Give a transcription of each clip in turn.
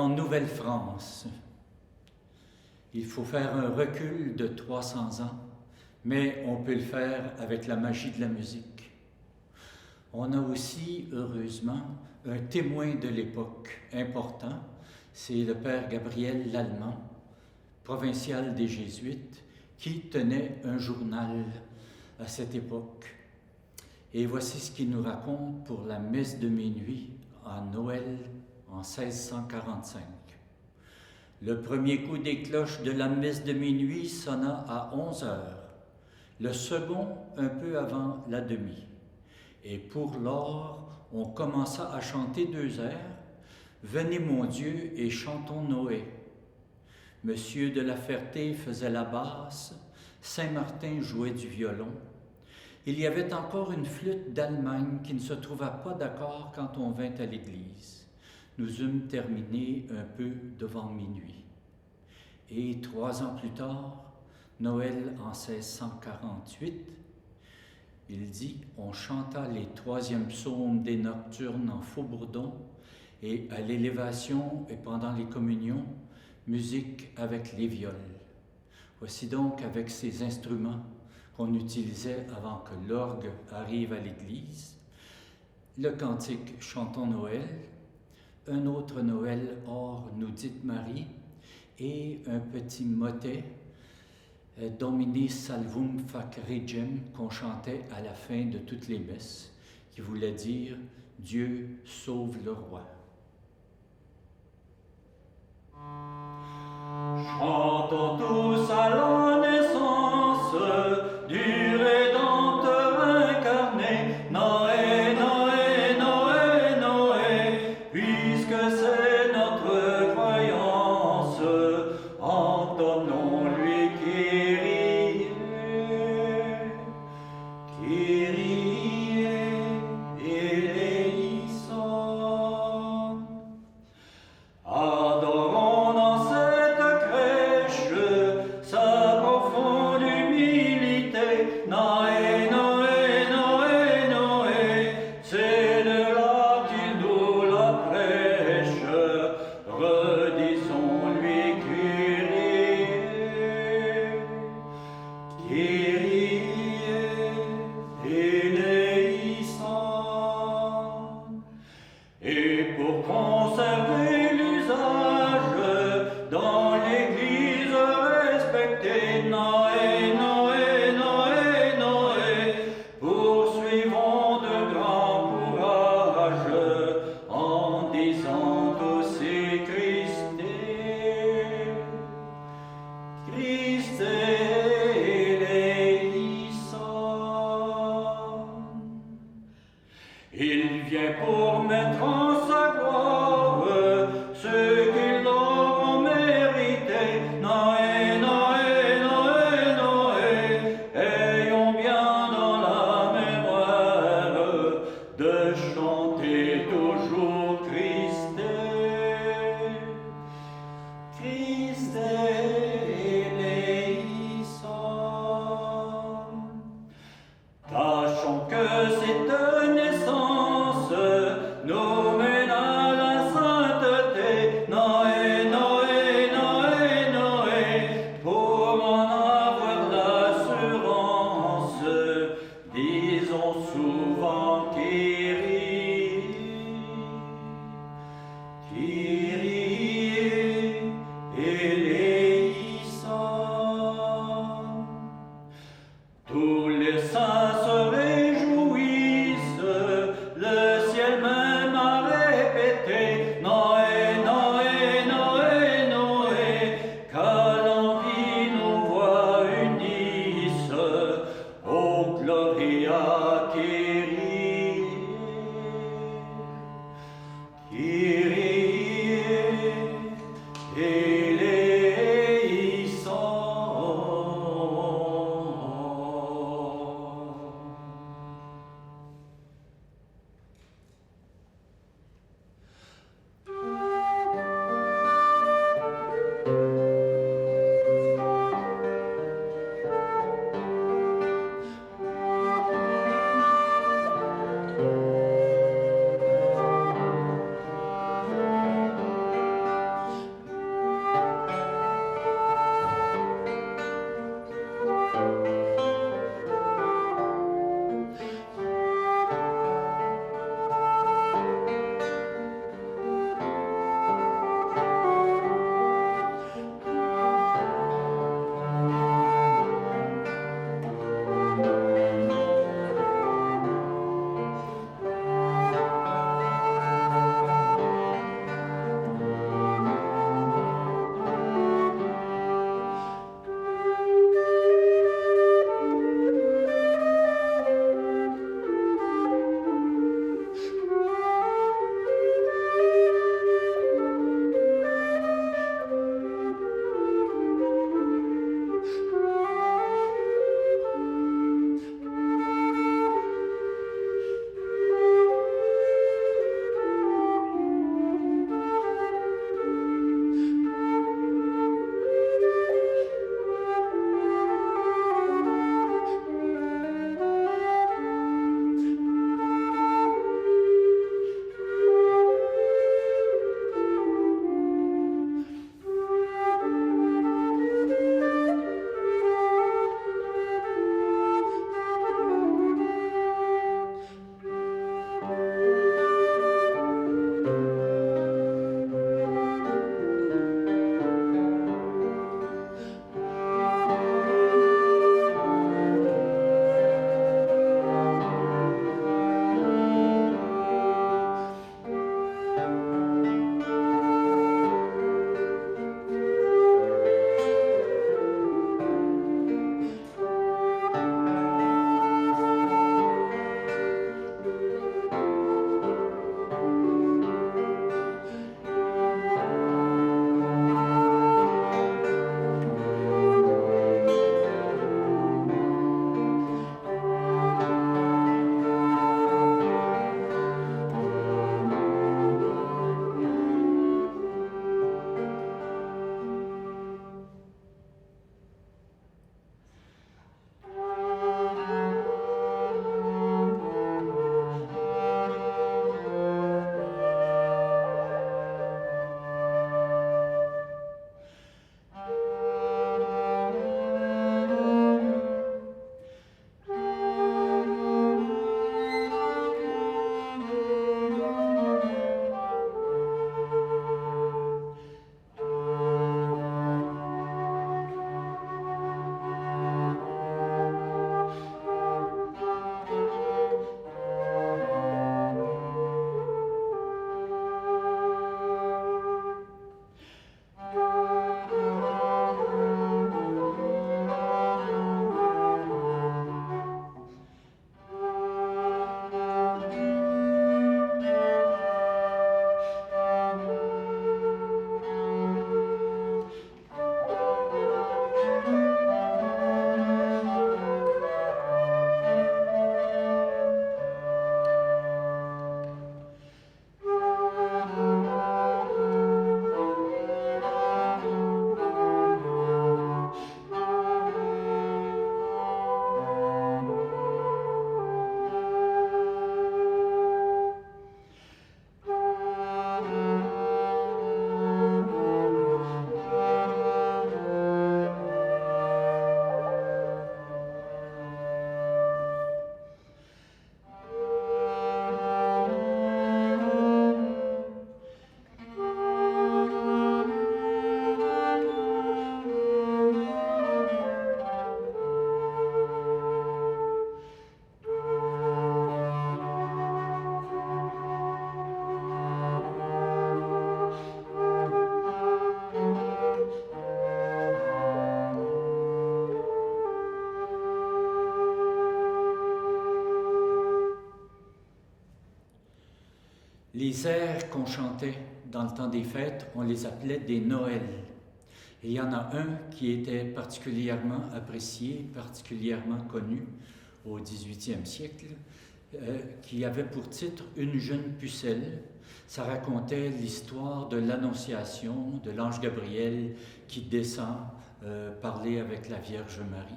en Nouvelle-France. Il faut faire un recul de 300 ans, mais on peut le faire avec la magie de la musique. On a aussi, heureusement, un témoin de l'époque important, c'est le père Gabriel Lallemand, provincial des Jésuites, qui tenait un journal à cette époque. Et voici ce qu'il nous raconte pour la messe de minuit à Noël en 1645. Le premier coup des cloches de la messe de minuit sonna à 11 heures, le second un peu avant la demie. Et pour l'or, on commença à chanter 2 airs. Venez mon Dieu et chantons Noé. Monsieur de la Ferté faisait la basse, Saint-Martin jouait du violon. Il y avait encore une flûte d'Allemagne qui ne se trouva pas d'accord quand on vint à l'église. Nous eûmes terminé un peu devant minuit. Et 3 ans plus tard, Noël en 1648, il dit, on chanta les 3e psaumes des nocturnes en Faux-Bourdon et à l'élévation et pendant les communions, musique avec les viols. Voici donc avec ces instruments qu'on utilisait avant que l'orgue arrive à l'église, le cantique Chantons Noël, un autre Noël, Or nous dit Marie, et un petit motet, Domine salvum fac regem, qu'on chantait à la fin de toutes les messes, qui voulait dire Dieu sauve le roi. Chantons tous à la naissance du Rédempteur incarné, Noé, Noé, Noé, Noé, puisque c'est notre croyance, entonnons-lui Kyrie, Kyrie eleison. Adorons dans cette crèche sa profonde humilité. Noé, Noé, Noé, Noé, c'est de là qu'il nous la prêche. Redisons-lui Kyrie, Kyrie eleison. Et pour conserver l'usage dans l'église respectée, Noé, Noé, Noé, Noé, poursuivons de grand courage en disant aussi Christé, Christé eleison. Il vient pour mettre en sa gloire ceux qui l'auront mérité. Noé, Noé, Noé, Noé, ayons bien dans la mémoire de chanter toujours Christé, Christé eleison. Les airs qu'on chantait dans le temps des fêtes, on les appelait des Noëls. Et il y en a un qui était particulièrement apprécié, particulièrement connu au XVIIIe siècle, qui avait pour titre « Une jeune pucelle ». Ça racontait l'histoire de l'Annonciation, de l'ange Gabriel qui descend parler avec la Vierge Marie.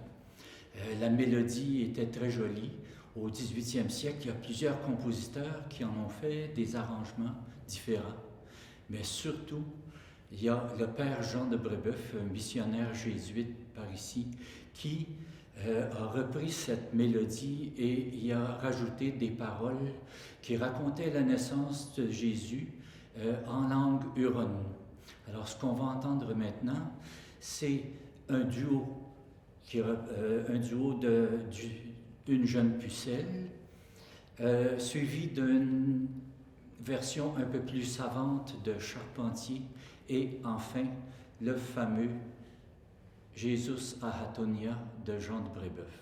La mélodie était très jolie. Au XVIIIe siècle, il y a plusieurs compositeurs qui en ont fait des arrangements différents. Mais surtout, il y a le père Jean de Brébeuf, un missionnaire jésuite par ici, qui a repris cette mélodie et y a rajouté des paroles qui racontaient la naissance de Jésus en langue huronne. Alors, ce qu'on va entendre maintenant, c'est un duo, d'une jeune pucelle, suivi d'une version un peu plus savante de Charpentier, et enfin le fameux Jesus a Hatonia de Jean de Brébeuf.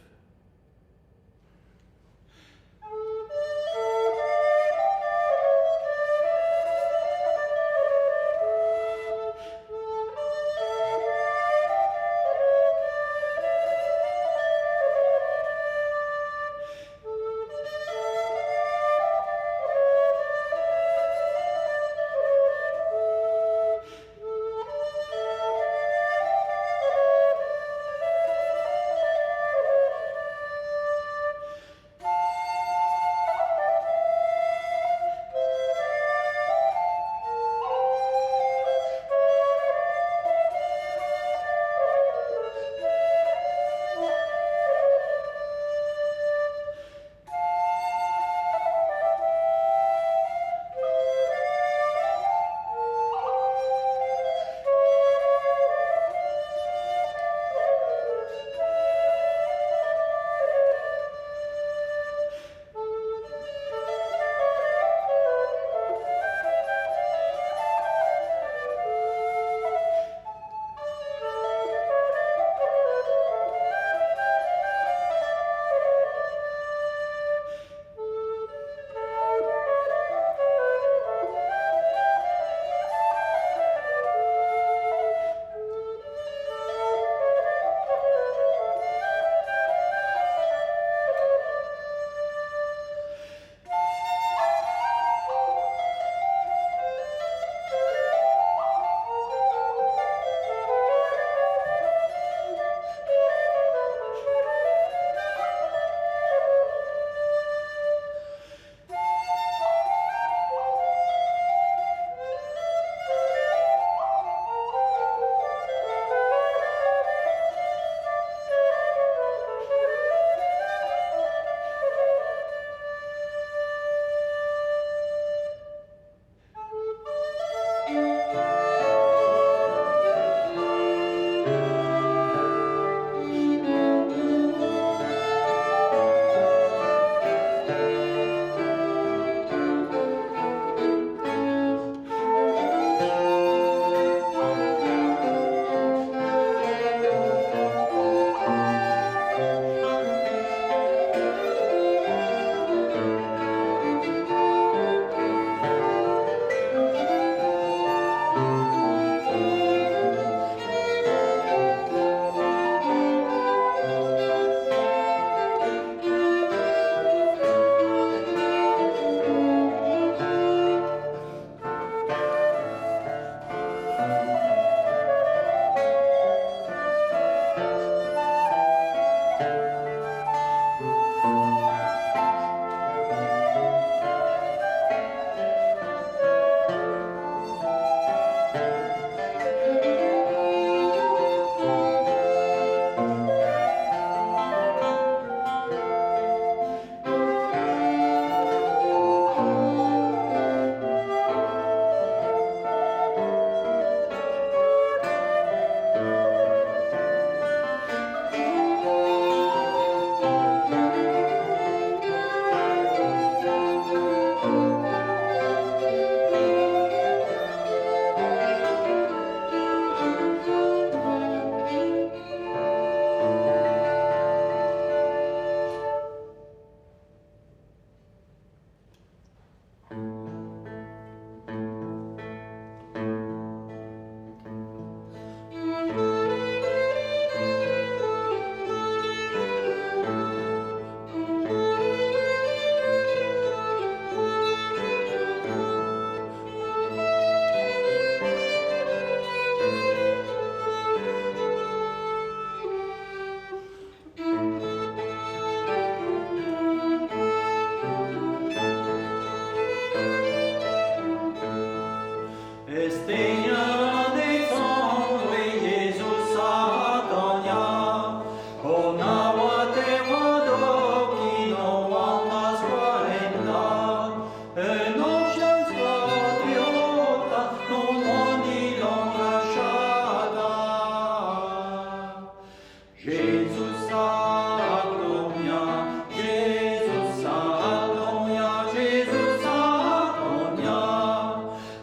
Jesus Adonia, Jesus Adonia, Jesus Adonia.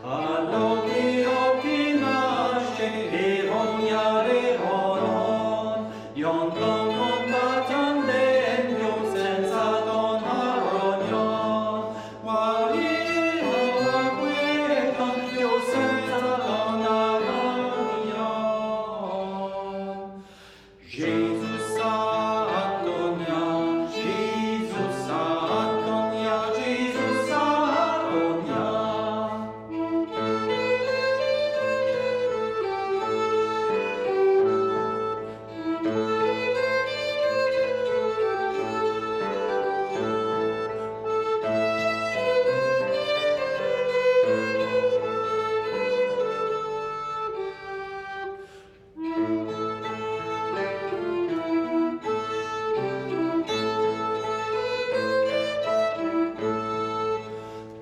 All'occhio chi nasce, Eronia, Eronon, Yondon combattan dentro senza don Aronion. Guarire la guerra, io senza don Aronion. Jesus Adonia, Jesus Adonia, Jesus Adonia.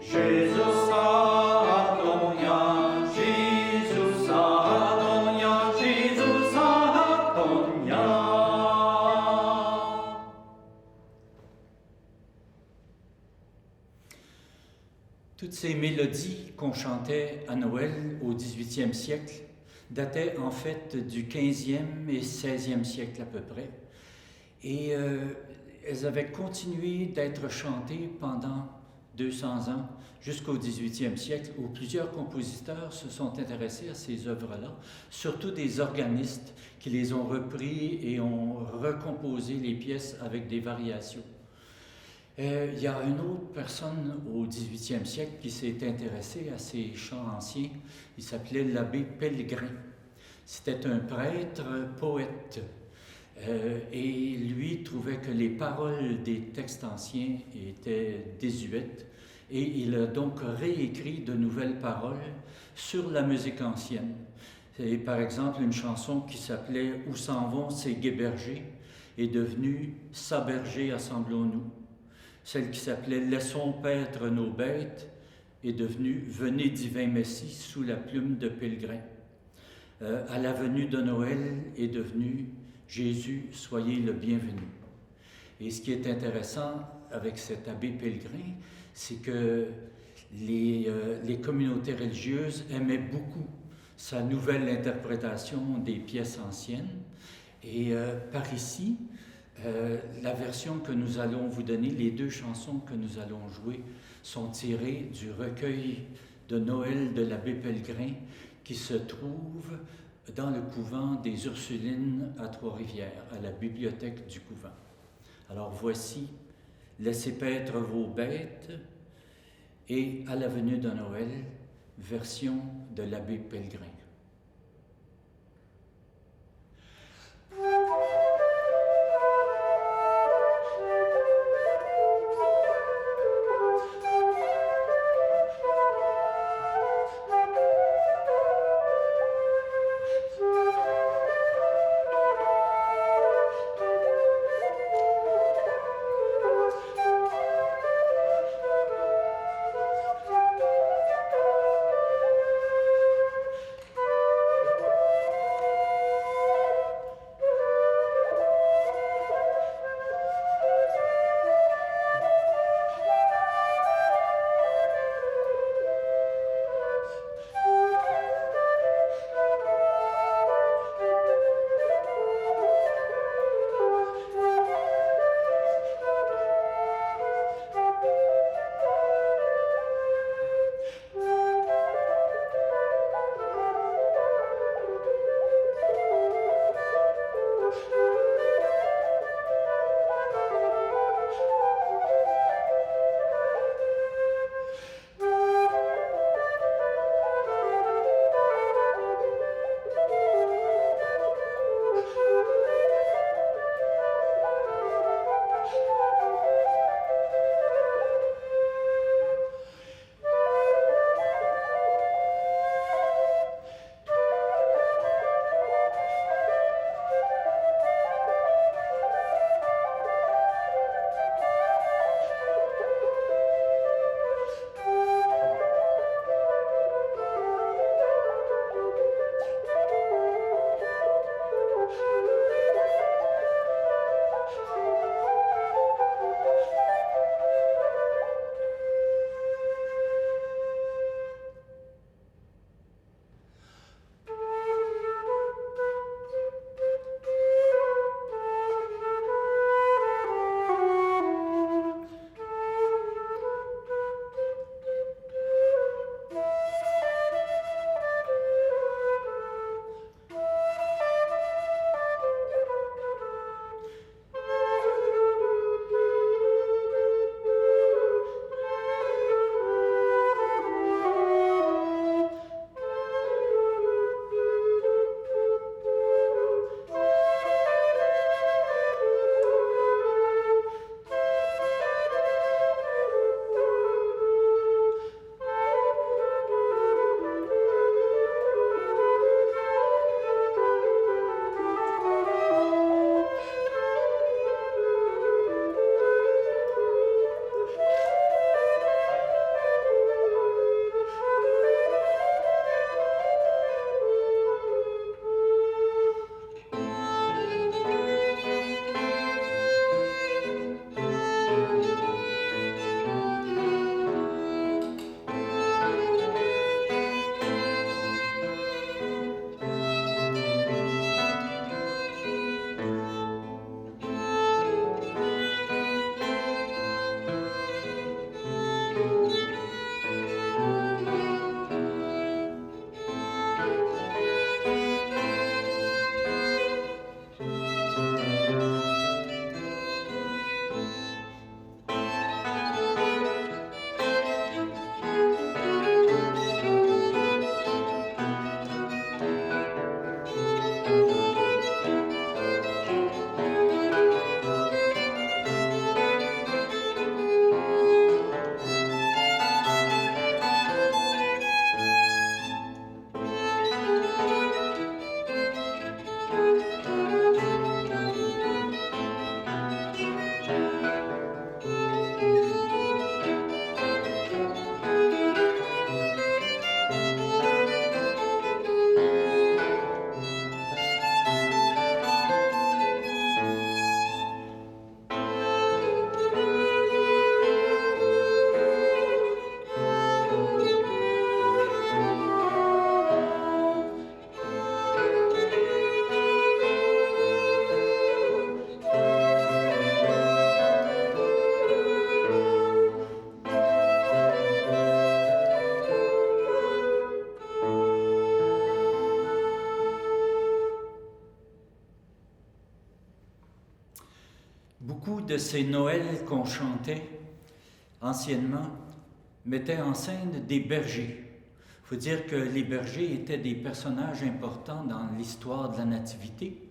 Jesus Adonia, Jesus Adonia, Jesus Adonia. Toutes ces mélodies qu'on chantait à Noël au 18e siècle dataient en fait du 15e et 16e siècle à peu près. Et elles avaient continué d'être chantées pendant 200 ans jusqu'au 18e siècle, où plusieurs compositeurs se sont intéressés à ces œuvres-là, surtout des organistes qui les ont repris et ont recomposé les pièces avec des variations. Il y a une autre personne au 18e siècle qui s'est intéressée à ces chants anciens. Il s'appelait l'abbé Pellegrin. C'était un prêtre, poète. Et lui trouvait que les paroles des textes anciens étaient désuètes. Et il a donc réécrit de nouvelles paroles sur la musique ancienne. Et par exemple, une chanson qui s'appelait « Où s'en vont ces gai bergers » est devenue « Sa berger, assemblons-nous ». Celle qui s'appelait « Laissons paître nos bêtes » est devenue « Venez divin Messie sous la plume de Pellegrin ». À la venue de Noël est devenue « Jésus, soyez le bienvenu ». Et ce qui est intéressant avec cet abbé Pellegrin, c'est que les communautés religieuses aimaient beaucoup sa nouvelle interprétation des pièces anciennes. Et par ici, la version que nous allons vous donner, les deux chansons que nous allons jouer, sont tirées du recueil de Noël de l'abbé Pellegrin qui se trouve dans le couvent des Ursulines à Trois-Rivières, à la bibliothèque du couvent. Alors voici « Laissez paître vos bêtes » et « À la venue de Noël », version de l'abbé Pellegrin. Beaucoup de ces Noëls qu'on chantait anciennement mettaient en scène des bergers. Il faut dire que les bergers étaient des personnages importants dans l'histoire de la Nativité,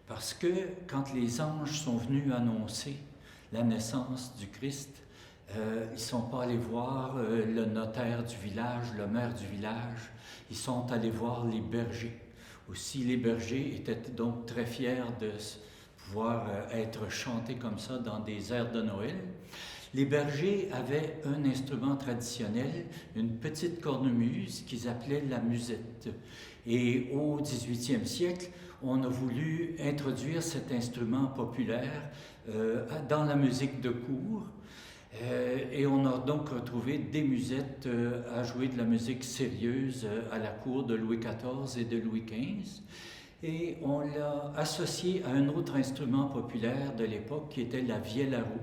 parce que quand les anges sont venus annoncer la naissance du Christ, ils ne sont pas allés voir le notaire du village, le maire du village, ils sont allés voir les bergers. Aussi, les bergers étaient donc très fiers de pouvoir être chantés comme ça dans des airs de Noël. Les bergers avaient un instrument traditionnel, une petite cornemuse qu'ils appelaient la musette. Et au XVIIIe siècle, on a voulu introduire cet instrument populaire dans la musique de cour. Et on a donc retrouvé des musettes à jouer de la musique sérieuse à la cour de Louis XIV et de Louis XV. Et on l'a associé à un autre instrument populaire de l'époque qui était la vielle à roue,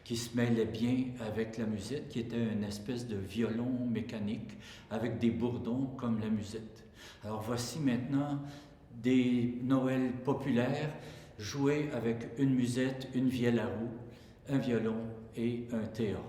qui se mêlait bien avec la musette, qui était une espèce de violon mécanique avec des bourdons comme la musette. Alors voici maintenant des Noëls populaires joués avec une musette, une vielle à roue, un violon et un théorbe.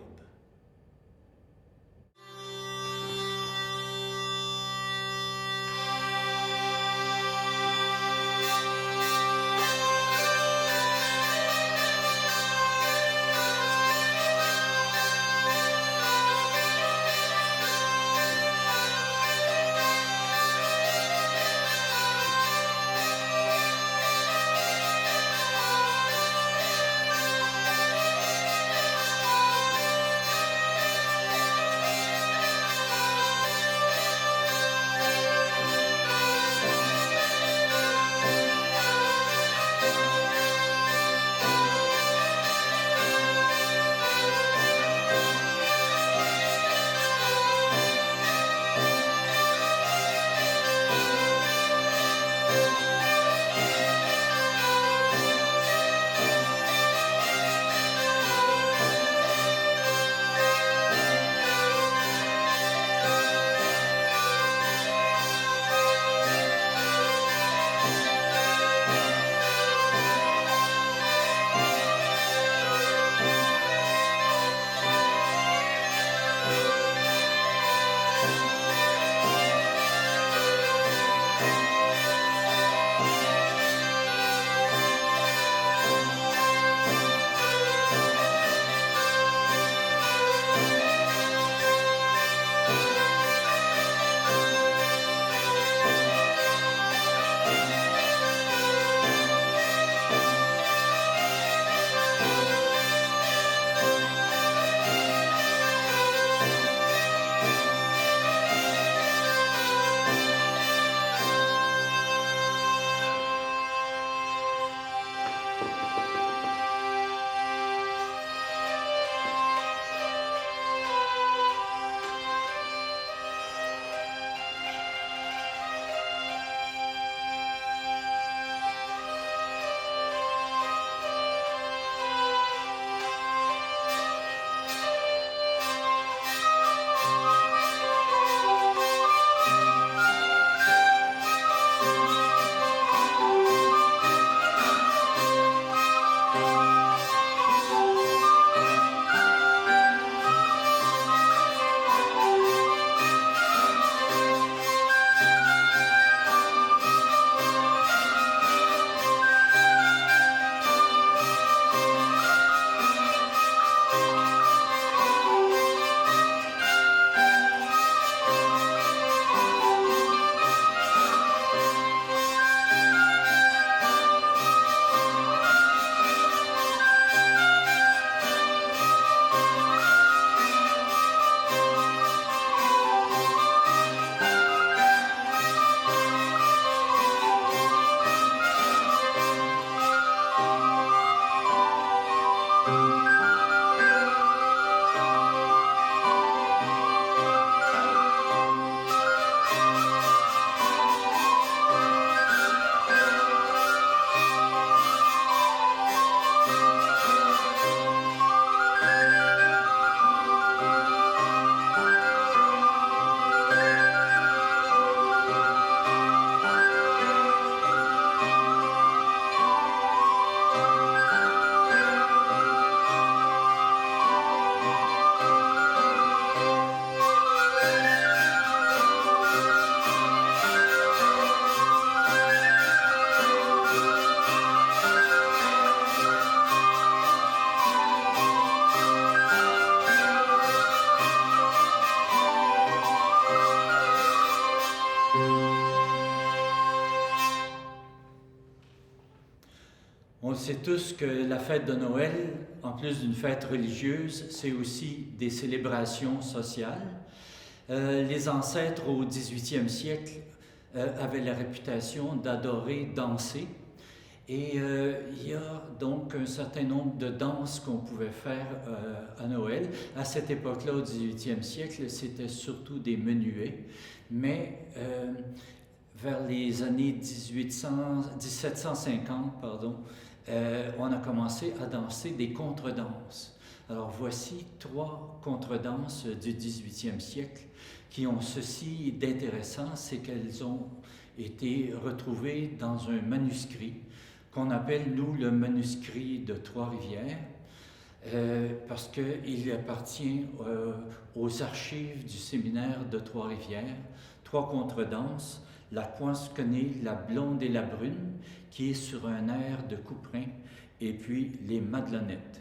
On sait tous que la fête de Noël, en plus d'une fête religieuse, c'est aussi des célébrations sociales. Les ancêtres au 18e siècle avaient la réputation d'adorer danser. Et il y a donc un certain nombre de danses qu'on pouvait faire à Noël. À cette époque-là, au 18e siècle, c'était surtout des menuets. Mais vers les années 1750, on a commencé à danser des contredanses. Alors voici 3 contredanses du 18e siècle qui ont ceci d'intéressant, c'est qu'elles ont été retrouvées dans un manuscrit qu'on appelle, nous, le manuscrit de Trois-Rivières, parce qu'il appartient aux archives du séminaire de Trois-Rivières. 3 contredanses, la Poinçonnée, la Blonde et la Brune, qui est sur un air de Couperin, et puis les Madelonettes.